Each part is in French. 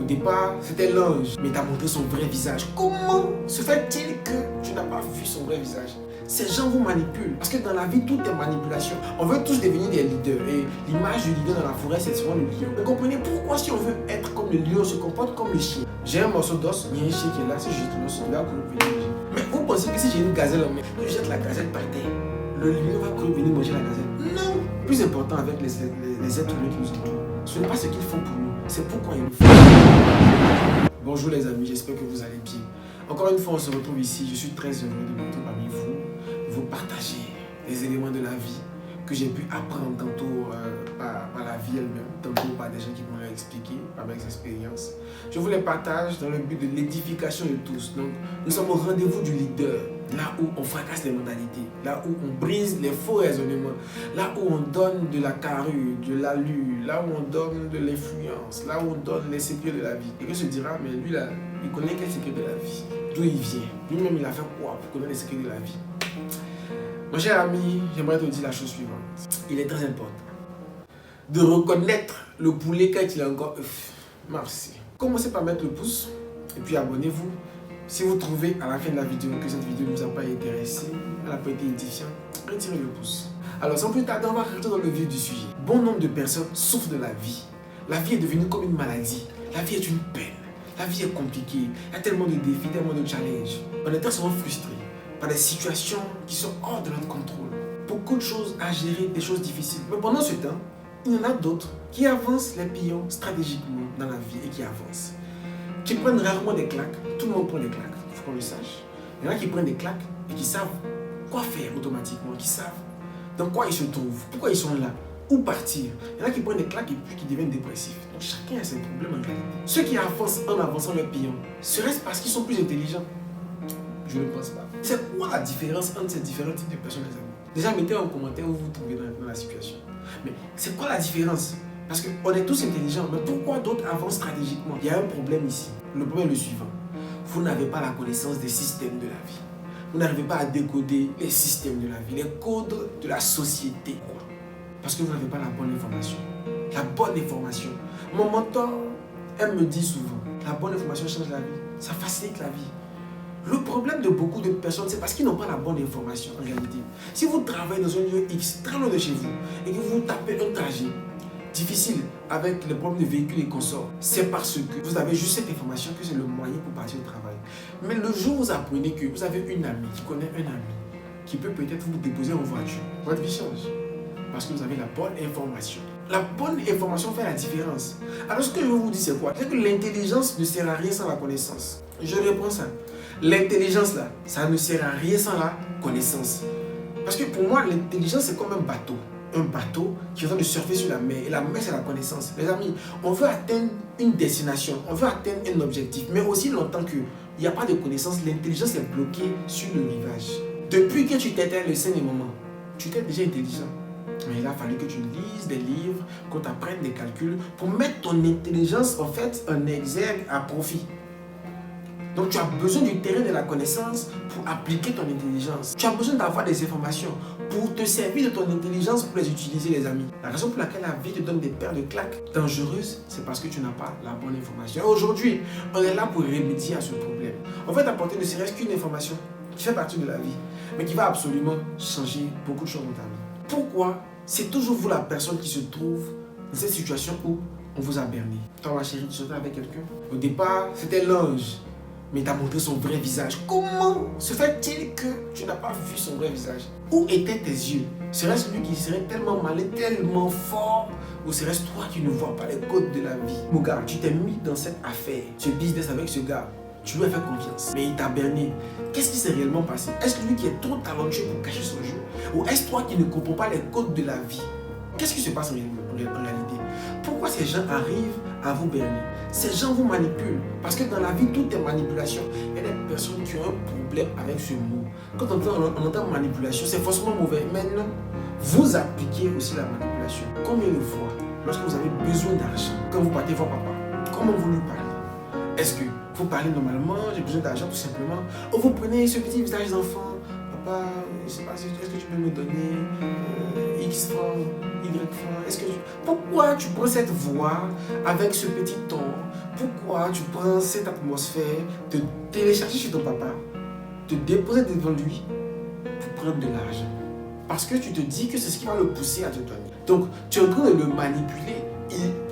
départ, c'était l'ange, mais t'as montré son vrai visage. Comment se fait-il que tu n'as pas vu son vrai visage? Ces gens vous manipulent. Parce que dans la vie, tout est manipulation. On veut tous devenir des leaders. Et l'image du leader dans la forêt, c'est souvent le lion. Vous comprenez pourquoi si on veut être comme le lion, on se comporte comme le chien. J'ai un morceau d'os, il y a un chien qui est là, si je jette l'os, il va venir manger. Mais vous pensez que si j'ai une gazelle en main, je jette la gazelle par terre, le lion va venir manger la gazelle? Non. Le plus important avec les êtres humains qui nous entourent, ce n'est pas ce qu'ils font pour nous, c'est pourquoi ils le font. Bonjour les amis, j'espère que vous allez bien. Encore une fois, on se retrouve ici. Je suis très heureux de me retrouver parmi vous partager les éléments de la vie que j'ai pu apprendre tantôt par la vie elle-même, tantôt par des gens qui m'ont expliqué, par mes expériences. Je vous les partage dans le but de l'édification de tous. Donc, nous sommes au rendez-vous du leader, là où on fracasse les modalités, là où on brise les faux raisonnements, là où on donne de la carrure, de l'allure, là où on donne de l'influence, là où on donne les secrets de la vie. Et que se dira, mais lui là, il connaît quel secret de la vie? D'où il vient? Lui-même, il a fait quoi pour connaître les secrets de la vie? Mon cher ami, j'aimerais te dire la chose suivante. Il est très important de reconnaître le poulet quand il est encore œuf. Merci. Commencez par mettre le pouce et puis abonnez-vous. Si vous trouvez à la fin de la vidéo que cette vidéo ne vous a pas intéressé, elle n'a pas été édifiante, retirez le pouce. Alors sans plus tarder, on va rentrer dans le vif du sujet. Bon nombre de personnes souffrent de la vie. La vie est devenue comme une maladie. La vie est une peine. La vie est compliquée. Il y a tellement de défis, tellement de challenges. On est très souvent frustrés par des situations qui sont hors de notre contrôle. Beaucoup de choses à gérer, des choses difficiles. Mais pendant ce temps, il y en a d'autres qui avancent les pions stratégiquement dans la vie et qui avancent. Qui prennent rarement des claques. Tout le monde prend des claques, il faut qu'on le sache. Il y en a qui prennent des claques et qui savent quoi faire automatiquement, qui savent dans quoi ils se trouvent, pourquoi ils sont là, où partir. Il y en a qui prennent des claques et puis qui deviennent dépressifs. Donc chacun a ses problèmes en réalité. Ceux qui avancent en avançant leurs pions, serait-ce parce qu'ils sont plus intelligents? Je ne pense pas. C'est quoi la différence entre ces différents types de personnes, les amis? Déjà, mettez en commentaire où vous vous trouvez dans la situation. Mais c'est quoi la différence? Parce qu'on est tous intelligents, mais pourquoi d'autres avancent stratégiquement? Il y a un problème ici. Le problème est le suivant. Vous n'avez pas la connaissance des systèmes de la vie. Vous n'arrivez pas à décoder les systèmes de la vie, les codes de la société. Parce que vous n'avez pas la bonne information. La bonne information. Mon mentor, elle me dit souvent, la bonne information change la vie. Ça facilite la vie. Le problème de beaucoup de personnes, c'est parce qu'ils n'ont pas la bonne information en réalité. Si vous travaillez dans un lieu X, très loin de chez vous, et que vous tapez un trajet difficile avec les problèmes de véhicules et consorts, c'est parce que vous avez juste cette information que c'est le moyen pour partir au travail. Mais le jour où vous apprenez que vous avez une amie qui connaît un ami qui peut peut-être vous déposer en voiture, votre vie change. Parce que vous avez la bonne information. La bonne information fait la différence. Alors ce que je veux vous dire c'est quoi? C'est que l'intelligence ne sert à rien sans la connaissance. Je reprends ça. L'intelligence là, ça ne sert à rien sans la connaissance. Parce que pour moi, l'intelligence c'est comme un bateau. Un bateau qui est en train de surfer sur la mer. Et la mer c'est la connaissance. Les amis, on veut atteindre une destination, on veut atteindre un objectif. Mais aussi longtemps qu'il n'y a pas de connaissance, l'intelligence est bloquée sur le rivage. Depuis que tu t'étais le sein des moments, tu étais déjà intelligent. Mais il a fallu que tu lises des livres, qu'on t'apprenne des calculs pour mettre ton intelligence en fait en exergue à profit. Donc tu as besoin du terrain de la connaissance pour appliquer ton intelligence. Tu as besoin d'avoir des informations pour te servir de ton intelligence pour les utiliser, les amis. La raison pour laquelle la vie te donne des paires de claques dangereuses, c'est parce que tu n'as pas la bonne information. Aujourd'hui, on est là pour remédier à ce problème. On va t'apporter ne serait-ce qu'une information qui fait partie de la vie, mais qui va absolument changer beaucoup de choses dans ta vie. Pourquoi c'est toujours vous la personne qui se trouve dans cette situation où on vous a berné? Toi ma chérie, tu sortais avec quelqu'un? Au départ, c'était l'ange, mais tu as montré son vrai visage. Comment se fait-il que tu n'as pas vu son vrai visage? Où étaient tes yeux? Serait-ce lui qui serait tellement malin, tellement fort, ou serait-ce toi qui ne vois pas les codes de la vie? Mon gars, tu t'es mis dans cette affaire, ce business avec ce gars. Tu lui as fait confiance, mais il t'a berné. Qu'est-ce qui s'est réellement passé? Est-ce lui qui est trop talentueux pour cacher son jeu? Ou est-ce toi qui ne comprends pas les codes de la vie? Qu'est-ce qui se passe en réalité? Pourquoi ces gens arrivent à vous berner? Ces gens vous manipulent. Parce que dans la vie, tout est manipulation. Il y a des personnes qui ont un problème avec ce mot. Quand on entend manipulation, c'est forcément mauvais. Mais non, vous appliquez aussi la manipulation. Combien de fois, lorsque vous avez besoin d'argent, quand vous partez voir papa, comment vous lui parlez? Est-ce que vous parlez normalement, j'ai besoin d'argent tout simplement, ou vous prenez ce petit visage d'enfant, papa, je ne sais pas, est-ce que tu peux me donner X francs? Y fin? Pourquoi tu prends cette voix avec ce petit ton? Pourquoi tu prends cette atmosphère, te télécharger chez ton papa, te déposer devant lui pour prendre de l'argent? Parce que tu te dis que c'est ce qui va le pousser à te donner. Donc, tu es en train de le manipuler.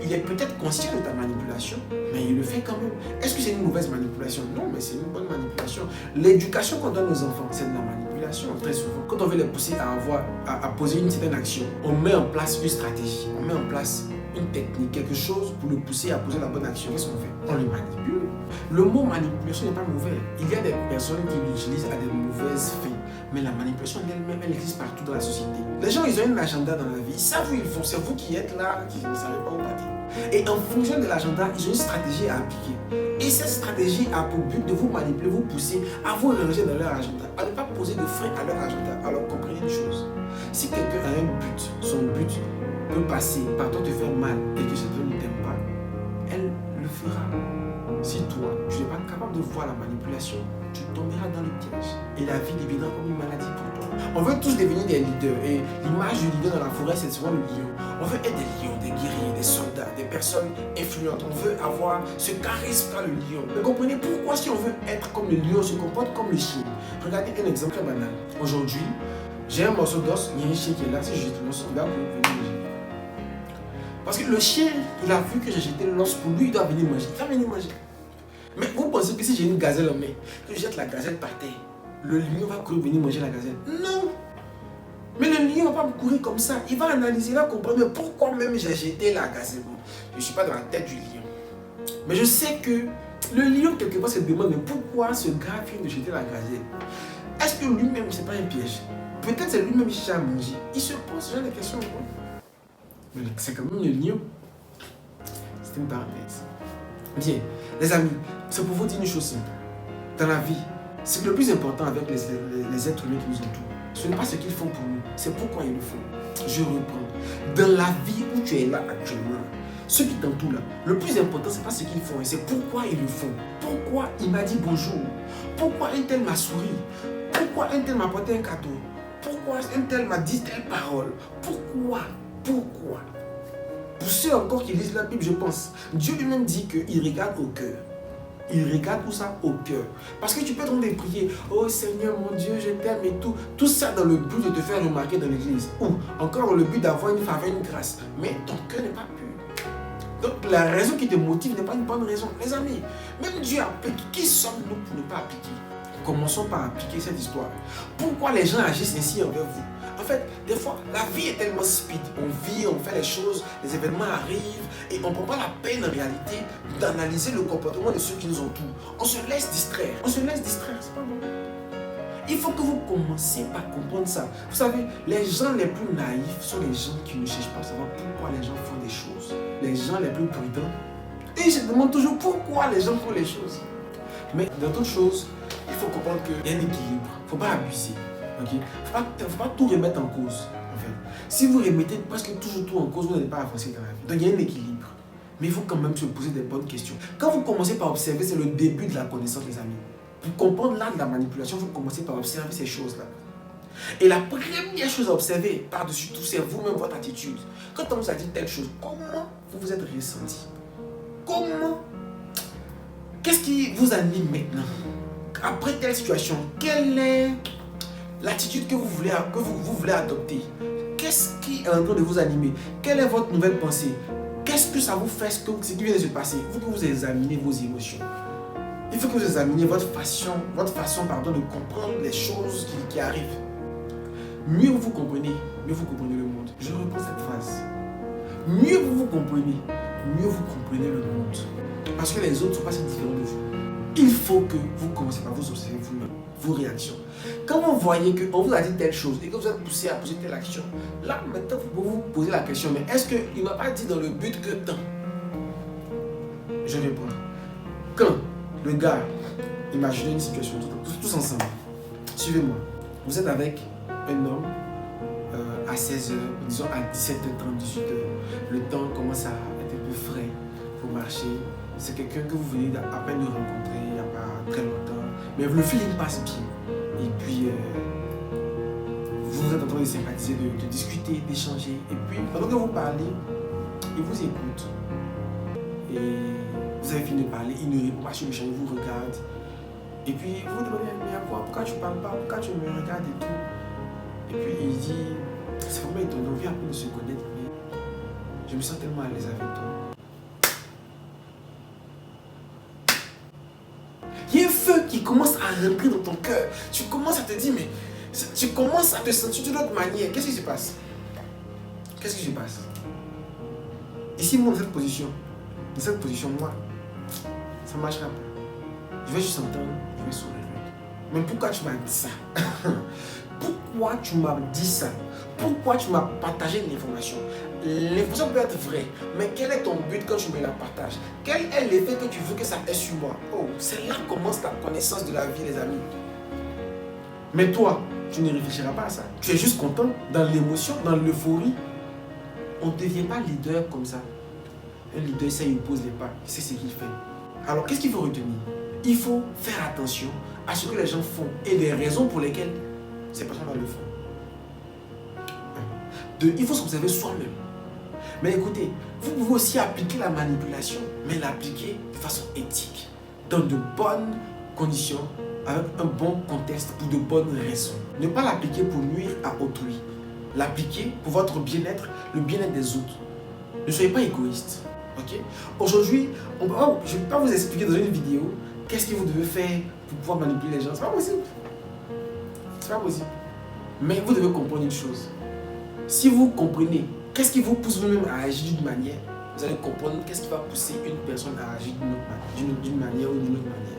Il est peut-être conscient de ta manipulation, mais il le fait quand même. Est-ce que c'est une mauvaise manipulation? Non, mais c'est une bonne manipulation. L'éducation qu'on donne aux enfants, c'est de la manipulation très souvent. Quand on veut les pousser à poser une certaine action, on met en place une stratégie, on met en place une technique, quelque chose pour le pousser à poser la bonne action. Qu'est-ce qu'on fait? On le manipule. Le mot manipulation n'est pas mauvais. Il y a des personnes qui l'utilisent à des mauvaises fins. Mais la manipulation elle-même, elle existe partout dans la société. Les gens, ils ont un agenda dans la vie. Ils savent où ils vont. C'est vous qui êtes là, qui ne savez pas où partir. Et en fonction de l'agenda, ils ont une stratégie à appliquer. Et cette stratégie a pour but de vous manipuler, vous pousser à vous ranger dans leur agenda, à ne pas poser de frein à leur agenda. Alors comprenez une chose. Si quelqu'un a un but, son but peut passer par toi te faire mal et que cette personne ne t'aime pas, elle le fera. Si toi, tu n'es pas capable de voir la manipulation, tu tomberas dans le piège. Et la vie deviendra comme une maladie pour toi. On veut tous devenir des leaders. Et l'image du leader dans la forêt, c'est souvent le lion. On veut être des lions, des guerriers, des soldats, des personnes influentes. On veut avoir ce charisme qu'a le lion. Mais comprenez pourquoi si on veut être comme le lion, on se comporte comme le chien. Regardez un exemple très banal. Aujourd'hui, j'ai un morceau d'os, il y a un chien qui est là. Si je jette le morceau, il va venir manger. Parce que le chien, il a vu que j'ai jeté l'os pour lui, il doit venir manger. Il va venir manger. Mais vous pensez que si j'ai une gazelle en main, que je jette la gazelle par terre, le lion va courir venir manger la gazelle? Non! Mais le lion ne va pas courir comme ça. Il va analyser, il va comprendre mais pourquoi même j'ai jeté la gazelle. Je ne suis pas dans la tête du lion. Mais je sais que le lion, quelque part, se demande mais pourquoi ce gars vient de jeter la gazelle. Est-ce que lui-même, ce n'est pas un piège? Peut-être c'est lui-même qui cherche à manger. Il se pose ce genre de questions. Mais c'est quand même le lion. C'est une parenthèse. Bien, les amis, c'est pour vous dire une chose simple. Dans la vie, c'est que le plus important avec les êtres humains qui nous entourent, ce n'est pas ce qu'ils font pour nous, c'est pourquoi ils le font. Je reprends. Dans la vie où tu es là actuellement, ceux qui t'entourent là, le plus important, ce n'est pas ce qu'ils font, c'est pourquoi ils le font. Pourquoi il m'a dit bonjour? Pourquoi un tel m'a souri? Pourquoi un tel m'a apporté un cadeau? Pourquoi un tel m'a dit telle parole? Pourquoi? Pour ceux encore qui lisent la Bible, je pense, Dieu lui-même dit qu'il regarde au cœur. Il regarde tout ça au cœur. Parce que tu peux demander de prier, oh Seigneur mon Dieu, je t'aime et tout. Tout ça dans le but de te faire remarquer dans l'église. Ou encore dans le but d'avoir une faveur, une grâce. Mais ton cœur n'est pas pur. Donc la raison qui te motive n'est pas une bonne raison. Les amis, même Dieu applique. Qui sommes-nous pour ne pas appliquer? Commençons par appliquer cette histoire. Pourquoi les gens agissent ainsi envers vous? En fait, des fois, la vie est tellement speed. On vit, on fait les choses, les événements arrivent et on ne prend pas la peine en réalité d'analyser le comportement de ceux qui nous entourent. On se laisse distraire. C'est pas bon. Il faut que vous commenciez par comprendre ça. Vous savez, les gens les plus naïfs sont les gens qui ne cherchent pas à savoir pourquoi les gens font des choses. Les gens les plus prudents, ils se demandent toujours pourquoi les gens font les choses. Mais dans toute chose, il faut comprendre qu'il y a un équilibre. Il ne faut pas abuser. Okay? Faut pas tout remettre en cause. En fait. Si vous remettez presque toujours tout en cause, vous n'allez pas avancer dans la vie. Donc il y a un équilibre. Mais il faut quand même se poser des bonnes questions. Quand vous commencez par observer, c'est le début de la connaissance, les amis. Pour comprendre l'art de la manipulation, vous commencez par observer ces choses-là. Et la première chose à observer, par-dessus tout, c'est vous-même, votre attitude. Quand on vous a dit telle chose, comment vous vous êtes ressenti? Comment? Qu'est-ce qui vous anime maintenant? Après telle situation, quelle est l'attitude que vous voulez adopter? Qu'est-ce qui est en train de vous animer? Quelle est votre nouvelle pensée? Qu'est-ce que ça vous fait, ce qui vient de se passer? Il faut que vous examinez vos émotions. Il faut que vous examiniez votre façon de comprendre les choses qui arrivent. Mieux vous comprenez, mieux vous comprenez le monde. Je reprends cette phrase. Mieux vous comprenez, mieux vous comprenez le monde. Parce que les autres ne sont pas si différents de vous. Il faut que vous commencez par vous observer vous-même, vos réactions. Quand vous voyez qu'on vous a dit telle chose et que vous êtes poussé à poser telle action, là maintenant vous pouvez vous poser la question, mais est-ce qu'il ne m'a pas dit dans le but que tant? Je réponds. Quand le gars, imaginez une situation tous ensemble, suivez-moi, vous êtes avec un homme à 16h, disons à 17h30, 18h, le temps commence à être un peu frais, vous marchez. C'est quelqu'un que vous venez à peine de rencontrer il n'y a pas très longtemps. Mais le feeling passe bien. Et puis, vous êtes en train de sympathiser, de discuter, d'échanger. Et puis, pendant que vous parlez, il vous écoute. Et vous avez fini de parler, il ne répond pas sur le champ, il vous regarde. Et puis, vous vous demandez, mais pourquoi tu ne parles pas? Pourquoi tu me regardes et tout? Et puis, il dit, c'est vraiment étonnant, on vient un peu de se connaître, mais je me sens tellement à l'aise avec toi. Il y a un feu qui commence à rentrer dans ton cœur. Tu commences à te dire, mais tu commences à te sentir d'une autre manière. Qu'est-ce qui se passe? Qu'est-ce qui se passe? Ici, moi, dans cette position, moi, ça ne marchera pas. Je vais juste entendre, je vais sourire. Mais pourquoi tu m'as dit ça? Pourquoi tu m'as dit ça? Pourquoi tu m'as partagé l'information? L'information peut être vraie, mais quel est ton but quand tu me la partages? Quel est l'effet que tu veux que ça ait sur moi? Oh, c'est là que commence ta connaissance de la vie, les amis. Mais toi, tu ne réfléchiras pas à ça. Tu es juste content, dans l'émotion, dans l'euphorie. On ne devient pas leader comme ça. Un leader, ça, il pose les pas, il sait ce qu'il fait. Alors, qu'est-ce qu'il faut retenir? Il faut faire attention à ce que les gens font et les raisons pour lesquelles ces personnes le font. Deux, il faut s'observer soi-même. Mais écoutez, vous pouvez aussi appliquer la manipulation, mais l'appliquer de façon éthique, dans de bonnes conditions, avec un bon contexte pour de bonnes raisons. Ne pas l'appliquer pour nuire à autrui. L'appliquer pour votre bien-être, le bien-être des autres. Ne soyez pas égoïste. Okay? Aujourd'hui, je ne vais pas vous expliquer dans une vidéo qu'est-ce que vous devez faire pour pouvoir manipuler les gens. C'est pas possible. C'est pas possible. Mais vous devez comprendre une chose. Si vous comprenez qu'est-ce qui vous pousse vous-même à agir d'une manière, vous allez comprendre qu'est-ce qui va pousser une personne à agir d'une manière ou d'une autre manière.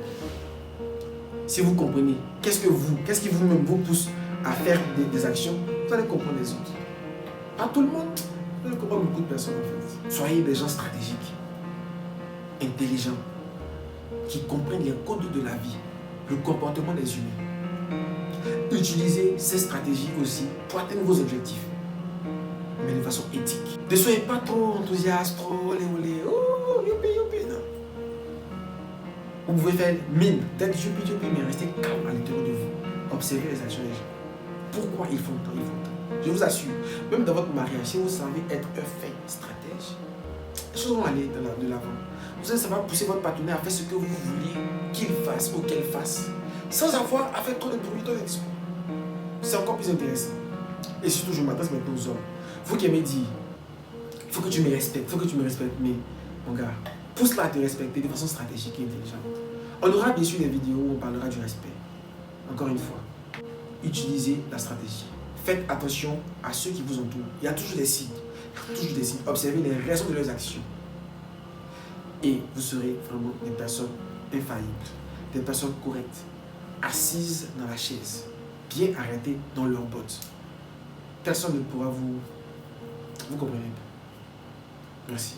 Si vous comprenez qu'est-ce qui vous-même vous pousse à faire des actions, vous allez comprendre les autres. Pas tout le monde. Vous allez comprendre beaucoup de personnes en fait. Soyez des gens stratégiques, intelligents, qui comprennent les codes de la vie, le comportement des humains. Utilisez ces stratégies aussi pour atteindre vos objectifs, mais de façon éthique. Ne soyez pas trop enthousiaste, trop olé olé, oh youpi youpi, non. Vous pouvez faire mine, d'être youpi youpi, mais restez calme à l'intérieur de vous. Observez les actions des gens. Pourquoi ils font tant, ils font tant. Je vous assure, même dans votre mariage, si vous savez être un fin stratège, les choses vont aller de l'avant. Vous allez savoir pousser votre partenaire à faire ce que vous vouliez qu'il fasse ou qu'elle fasse, sans avoir à faire trop de bruit, trop de discours. C'est encore plus intéressant. Et surtout, je m'adresse maintenant aux hommes. Vous qui aimez dire, il faut que tu me respectes, mais mon gars, pousse-la à te respecter de façon stratégique et intelligente. On aura bien sûr des vidéos où on parlera du respect. Encore une fois, utilisez la stratégie. Faites attention à ceux qui vous entourent. Il y a toujours des signes. Observez les raisons de leurs actions. Et vous serez vraiment des personnes infaillibles, des personnes correctes, assises dans la chaise, bien arrêtées dans leurs bottes. Personne ne pourra vous comprenez. Merci.